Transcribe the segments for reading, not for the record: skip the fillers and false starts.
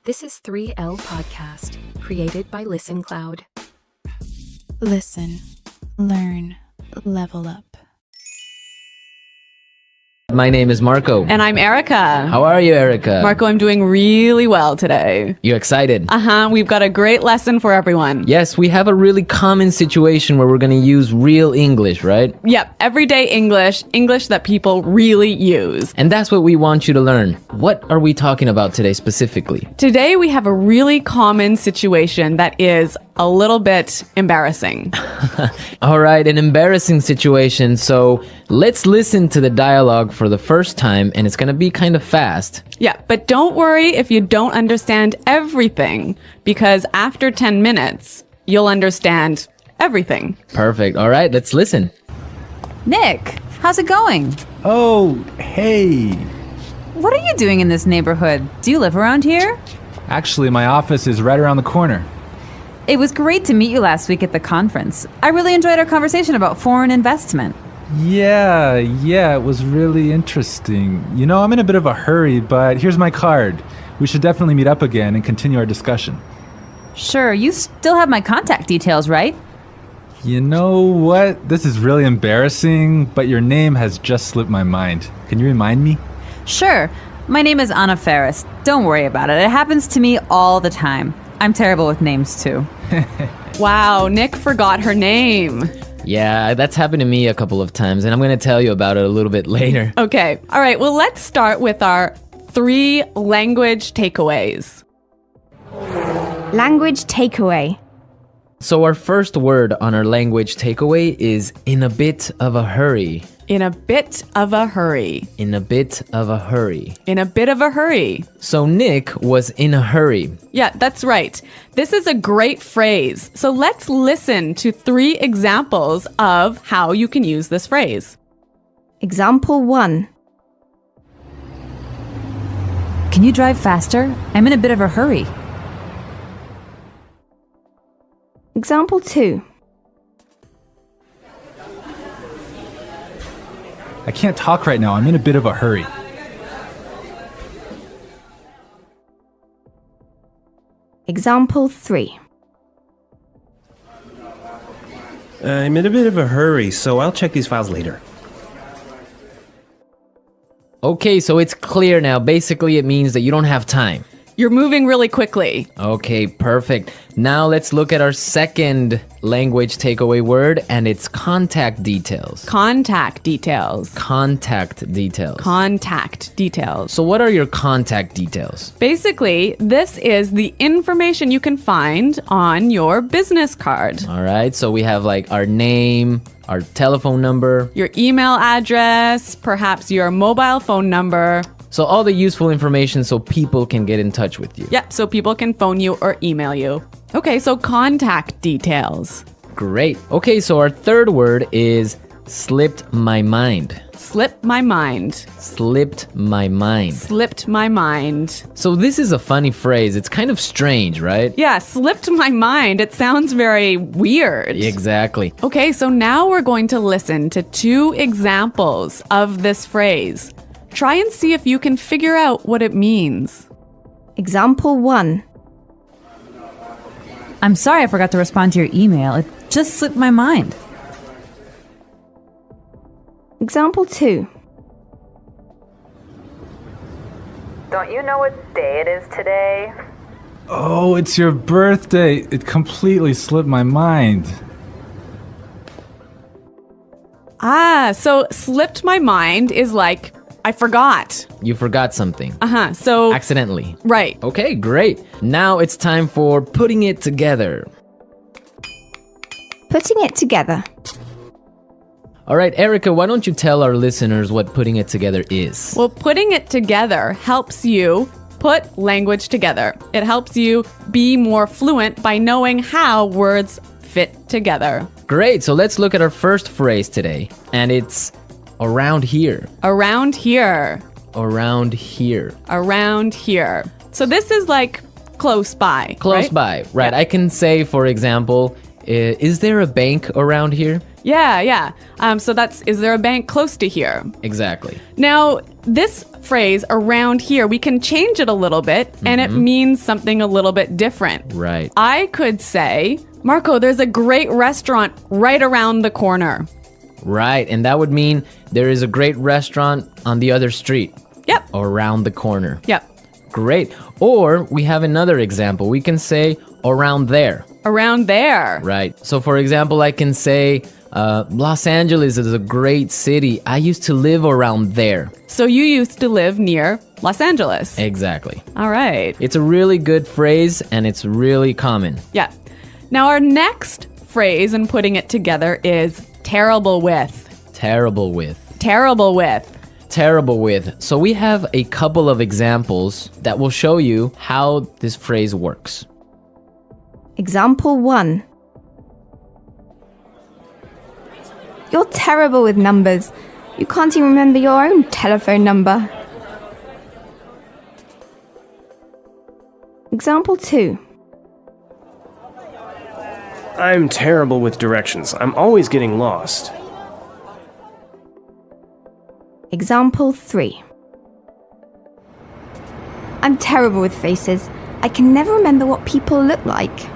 This is threeL podcast, created by Listen Cloud. Listen, learn, level up. My name is Marco. And I'm Erica. How are you, Erica? Marco, I'm doing really well today. You excited? We've got a great lesson for everyone. Yes, we have a really common situation where we're going to use real English, right? Yep, everyday English that people really use. And that's what we want you to learn. What are we talking about today specifically? Today we have a really common situation that is a little bit embarrassing. All right, an embarrassing situation. So let's listen to the dialogue for the first time, and it's going to be kind of fast. Yeah, but don't worry if you don't understand everything, because after 10 minutes, you'll understand everything. Perfect. All right, let's listen. Nick, how's it going? Oh, hey. What are you doing in this neighborhood? Do you live around here? Actually, my office is right around the corner. It was great to meet you last week at the conference. I really enjoyed our conversation about foreign investment. Yeah, it was really interesting. You know, I'm in a bit of a hurry, but here's my card. We should definitely meet up again and continue our discussion. Sure, you still have my contact details, right? You know what? This is really embarrassing, but your name has just slipped my mind. Can you remind me? Sure. My name is Anna Ferris. Don't worry about it. It happens to me all the time. I'm terrible with names, too. Wow, Nick forgot her name. Yeah, that's happened to me a couple of times, and I'm going to tell you about it a little bit later. Okay, all right, well, let's start with our 3 language takeaways. Language takeaway. So our first word on our language takeaway is in a bit of a hurry. In a bit of a hurry. In a bit of a hurry. In a bit of a hurry. So Nick was in a hurry. Yeah, that's right. This is a great phrase. So let's listen to 3 examples of how you can use this phrase. Example 1. Can you drive faster? I'm in a bit of a hurry. Example 2. I can't talk right now. I'm in a bit of a hurry. Example 3. I'm in a bit of a hurry, so I'll check these files later. Okay, so it's clear now. Basically, it means that you don't have time. You're moving really quickly. Okay, perfect. Now let's look at our second language takeaway word, and it's contact details. Contact details. Contact details. Contact details. So what are your contact details? Basically, this is the information you can find on your business card. All right, so we have like our name, our telephone number, Your email address, perhaps your mobile phone number. so all the useful information so people can get in touch with you. Yep, so people can phone you or email you. Okay, so contact details. Great. Okay, so our third word is slipped my mind. Slipped my mind. Slipped my mind. Slipped my mind. So this is a funny phrase. It's kind of strange, right? Yeah, slipped my mind. It sounds very weird. Exactly. Okay, so now we're going to listen to 2 examples of this phrase. Try and see if you can figure out what it means. Example 1. I'm sorry I forgot to respond to your email. It just slipped my mind. Example 2. Don't you know what day it is today? Oh, it's your birthday. It completely slipped my mind. So slipped my mind is like, I forgot. You forgot something. So, Accidentally. right. Okay, great. Now it's time for putting it together. Putting it together. All right, Erica, why don't you tell our listeners what putting it together is? Well, putting it together helps you put language together. It helps you be more fluent by knowing how words fit together. Great, so let's look at our first phrase today, and it's around here. Around here. Around here. Around here. So this is like close by. Close right? by, right. Yeah. I can say, for example, is there a bank around here? Yeah. So is there a bank close to here? Exactly. Now, this phrase around here, we can change it a little bit and it means something a little bit different. Right. I could say, Marco, there's a great restaurant right around the corner. Right. And that would mean there is a great restaurant on the other street. Yep. Or around the corner. Yep. Great. Or we have another example. We can say around there. Around there. Right. So for example, I can say Los Angeles is a great city. I used to live around there. So you used to live near Los Angeles. Exactly. All right. It's a really good phrase and it's really common. Yeah. Now our next phrase and putting it together is terrible with. Terrible with. Terrible with. Terrible with. So we have a couple of examples that will show you how this phrase works. Example 1. You're terrible with numbers. You can't even remember your own telephone number. Example 2. I'm terrible with directions. I'm always getting lost. Example 3. I'm terrible with faces. I can never remember what people look like.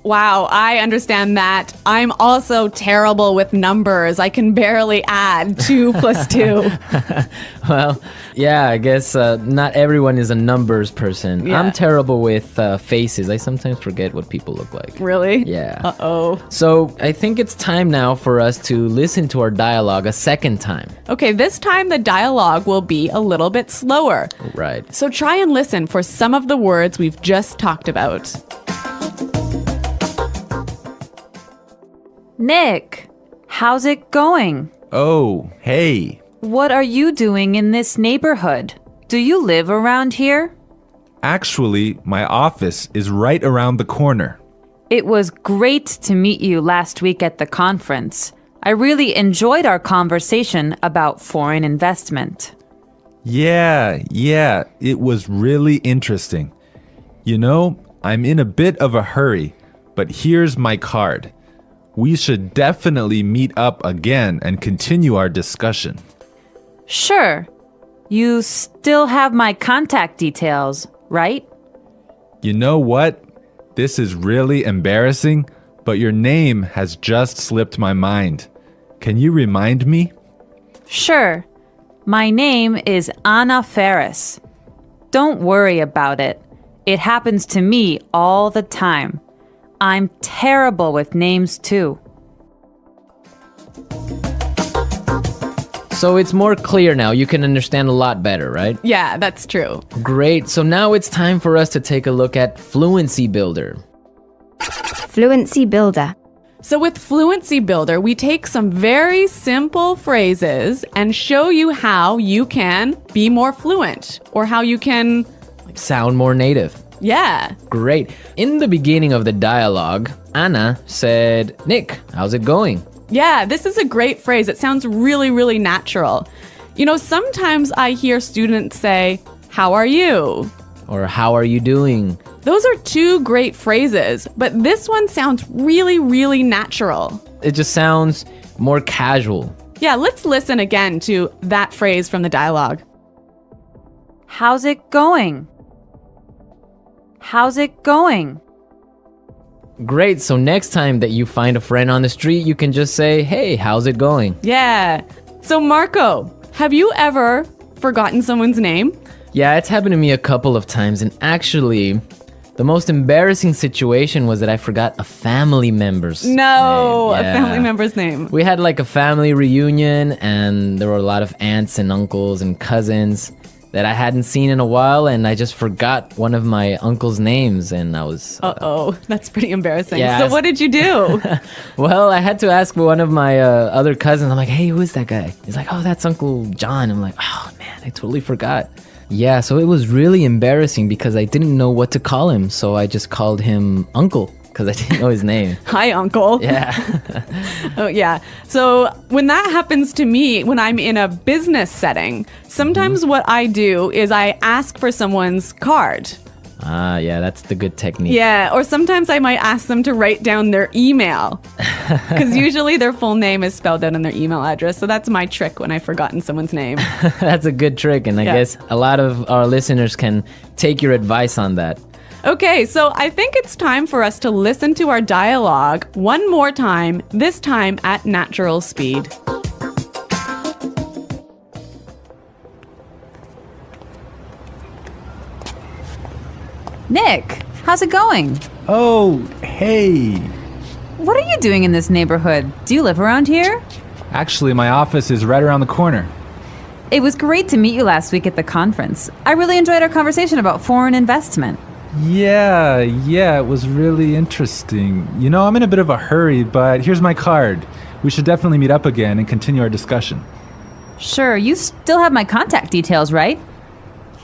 Wow, I understand that. I'm also terrible with numbers. I can barely add 2 plus 2. Well, yeah, I guess not everyone is a numbers person. Yeah. I'm terrible with faces. I sometimes forget what people look like. Really? Yeah. Uh-oh. So I think it's time now for us to listen to our dialogue a second time. Okay, this time the dialogue will be a little bit slower. Right. So try and listen for some of the words we've just talked about. Nick, how's it going? Oh, hey. What are you doing in this neighborhood? Do you live around here? Actually, my office is right around the corner. It was great to meet you last week at the conference. I really enjoyed our conversation about foreign investment. Yeah, it was really interesting. You know, I'm in a bit of a hurry, but here's my card. We should definitely meet up again and continue our discussion. Sure. You still have my contact details, right? You know what? This is really embarrassing, but your name has just slipped my mind. Can you remind me? Sure. My name is Anna Ferris. Don't worry about it. It happens to me all the time. I'm terrible with names too. So it's more clear now. You can understand a lot better, right? Yeah, that's true. Great. So now it's time for us to take a look at Fluency Builder. Fluency Builder. So with Fluency Builder, we take some very simple phrases and show you how you can be more fluent or how you can... Sound more native. Yeah. Great. In the beginning of the dialogue, Anna said, Nick, how's it going? Yeah, this is a great phrase. It sounds really, really natural. You know, sometimes I hear students say, how are you? Or how are you doing? Those are 2 great phrases, but this one sounds really, really natural. It just sounds more casual. Yeah, let's listen again to that phrase from the dialogue. How's it going? How's it going? Great. So next time that you find a friend on the street, you can just say, hey, how's it going? Yeah. So Marco, have you ever forgotten someone's name? Yeah, it's happened to me a couple of times. And actually, the most embarrassing situation was that I forgot a family member's name. A Yeah. family member's name. We had like a family reunion and there were a lot of aunts and uncles and cousins that I hadn't seen in a while, and I just forgot one of my uncle's names, and I was... Uh-oh, that's pretty embarrassing. Yeah. So what did you do? Well, I had to ask one of my other cousins. I'm like, hey, who is that guy? He's like, oh, that's Uncle John. I'm like, oh, man, I totally forgot. Yeah, so it was really embarrassing because I didn't know what to call him, so I just called him Uncle because I didn't know his name. Hi, Uncle. Yeah. Oh, yeah. So when that happens to me, when I'm in a business setting, sometimes what I do is I ask for someone's card. Ah, yeah, that's the good technique. Yeah, or sometimes I might ask them to write down their email. Because usually their full name is spelled out in their email address. So that's my trick when I've forgotten someone's name. That's a good trick, and I guess a lot of our listeners can take your advice on that. Okay, so I think it's time for us to listen to our dialogue one more time, this time at natural speed. Nick, how's it going? Oh, hey. What are you doing in this neighborhood? Do you live around here? Actually, my office is right around the corner. It was great to meet you last week at the conference. I really enjoyed our conversation about foreign investment. Yeah, it was really interesting. You know, I'm in a bit of a hurry, but here's my card. We should definitely meet up again and continue our discussion. Sure, you still have my contact details, right?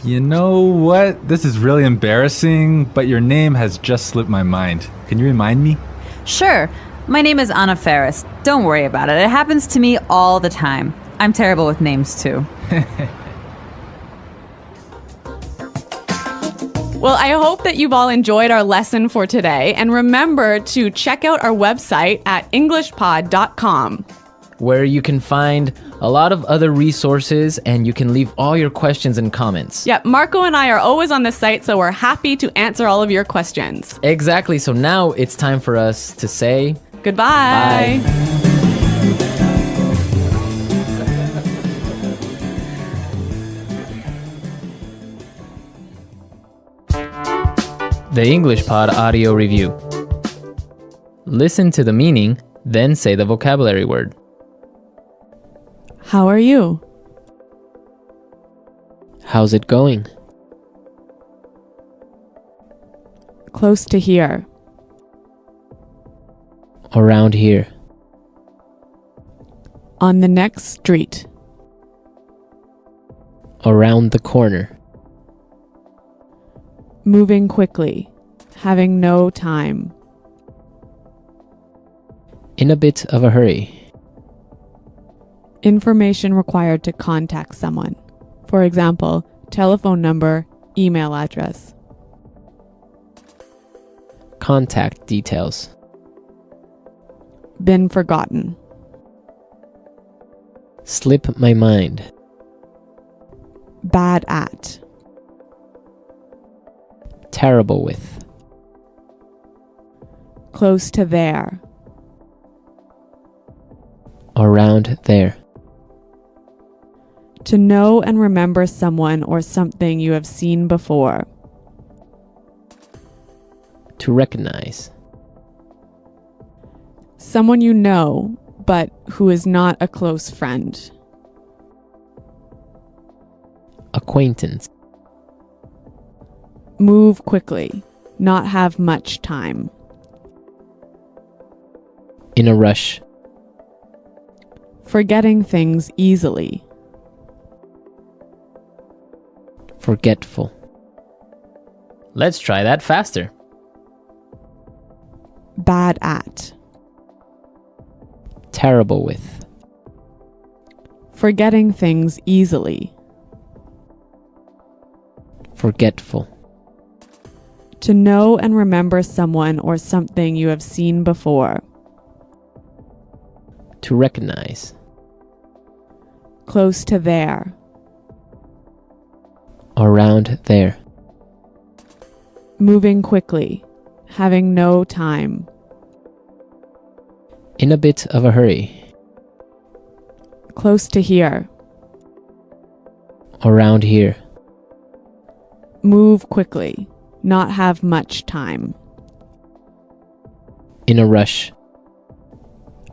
You know what? This is really embarrassing, but your name has just slipped my mind. Can you remind me? Sure. My name is Anna Ferris. Don't worry about it. It happens to me all the time. I'm terrible with names, too. Well, I hope that you've all enjoyed our lesson for today. And remember to check out our website at englishpod.com, where you can find a lot of other resources and you can leave all your questions and comments. Yeah, Marco and I are always on the site, so we're happy to answer all of your questions. Exactly. So now it's time for us to say goodbye. Bye. The English Pod Audio Review. Listen to the meaning, then say the vocabulary word. How are you? How's it going? Close to here. Around here. On the next street. Around the corner. Moving quickly. Having no time. In a bit of a hurry. Information required to contact someone. For example, telephone number, email address. Contact details. Been forgotten. Slip my mind. Bad at. Terrible with. Close to there. Around there. To know and remember someone or something you have seen before. To recognize. Someone you know, but who is not a close friend. Acquaintance. Move quickly. Not have much time. In a rush. Forgetting things easily. Forgetful. Let's try that faster. Bad at. Terrible with. Forgetting things easily. Forgetful. To know and remember someone or something you have seen before. To recognize. Close to there. Around there. Moving quickly. Having no time. In a bit of a hurry. Close to here. Around here. Move quickly. Not have much time. In a rush.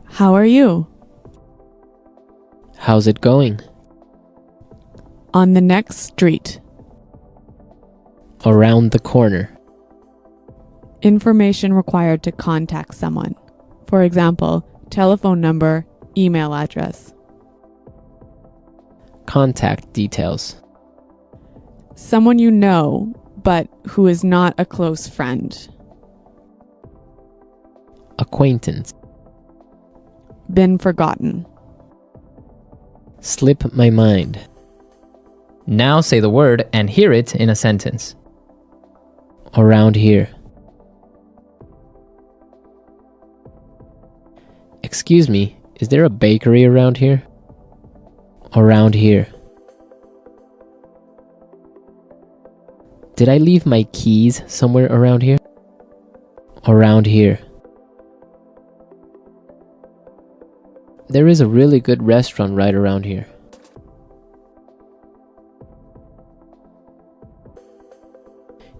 How are you? How's it going? On the next street. Around the corner. Information required to contact someone. For example, telephone number, email address. Contact details. Someone you know, but who is not a close friend. Acquaintance. Been forgotten. Slip my mind. Now say the word and hear it in a sentence. Around here. Excuse me, is there a bakery around here? Around here. Did I leave my keys somewhere around here? Around here. There is a really good restaurant right around here.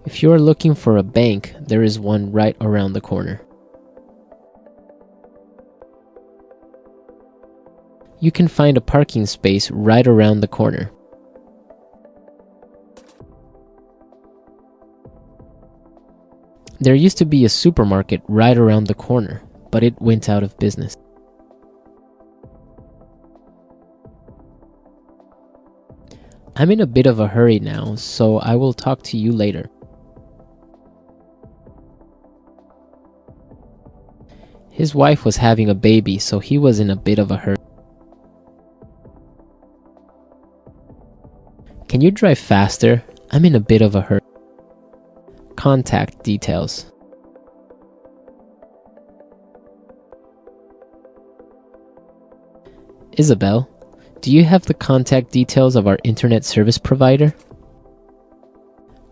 If you are looking for a bank, there is one right around the corner. You can find a parking space right around the corner. There used to be a supermarket right around the corner, but it went out of business. I'm in a bit of a hurry now, so I will talk to you later. His wife was having a baby, so he was in a bit of a hurry. Can you drive faster? I'm in a bit of a hurry. Contact details. Isabel, do you have the contact details of our internet service provider?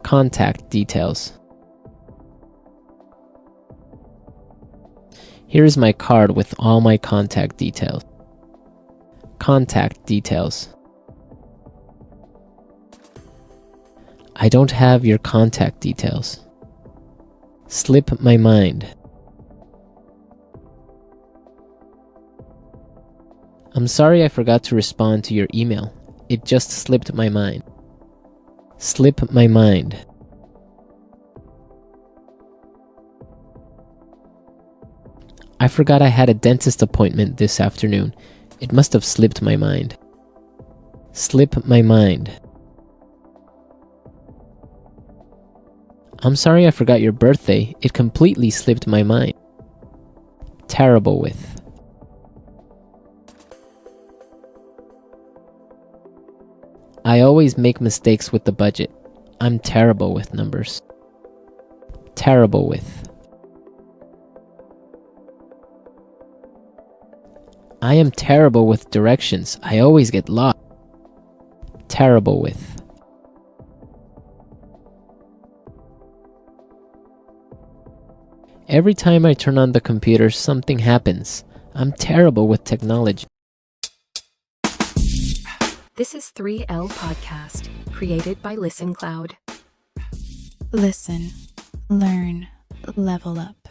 Contact details. Here is my card with all my contact details. Contact details. I don't have your contact details. Slip my mind. I'm sorry I forgot to respond to your email. It just slipped my mind. Slip my mind. I forgot I had a dentist appointment this afternoon. It must have slipped my mind. Slip my mind. I'm sorry I forgot your birthday. It completely slipped my mind. Terrible with. I always make mistakes with the budget. I'm terrible with numbers. Terrible with. I am terrible with directions. I always get lost. Terrible with. Every time I turn on the computer, something happens. I'm terrible with technology. This is threeL Podcast, created by Listen Cloud. Listen, learn, level up.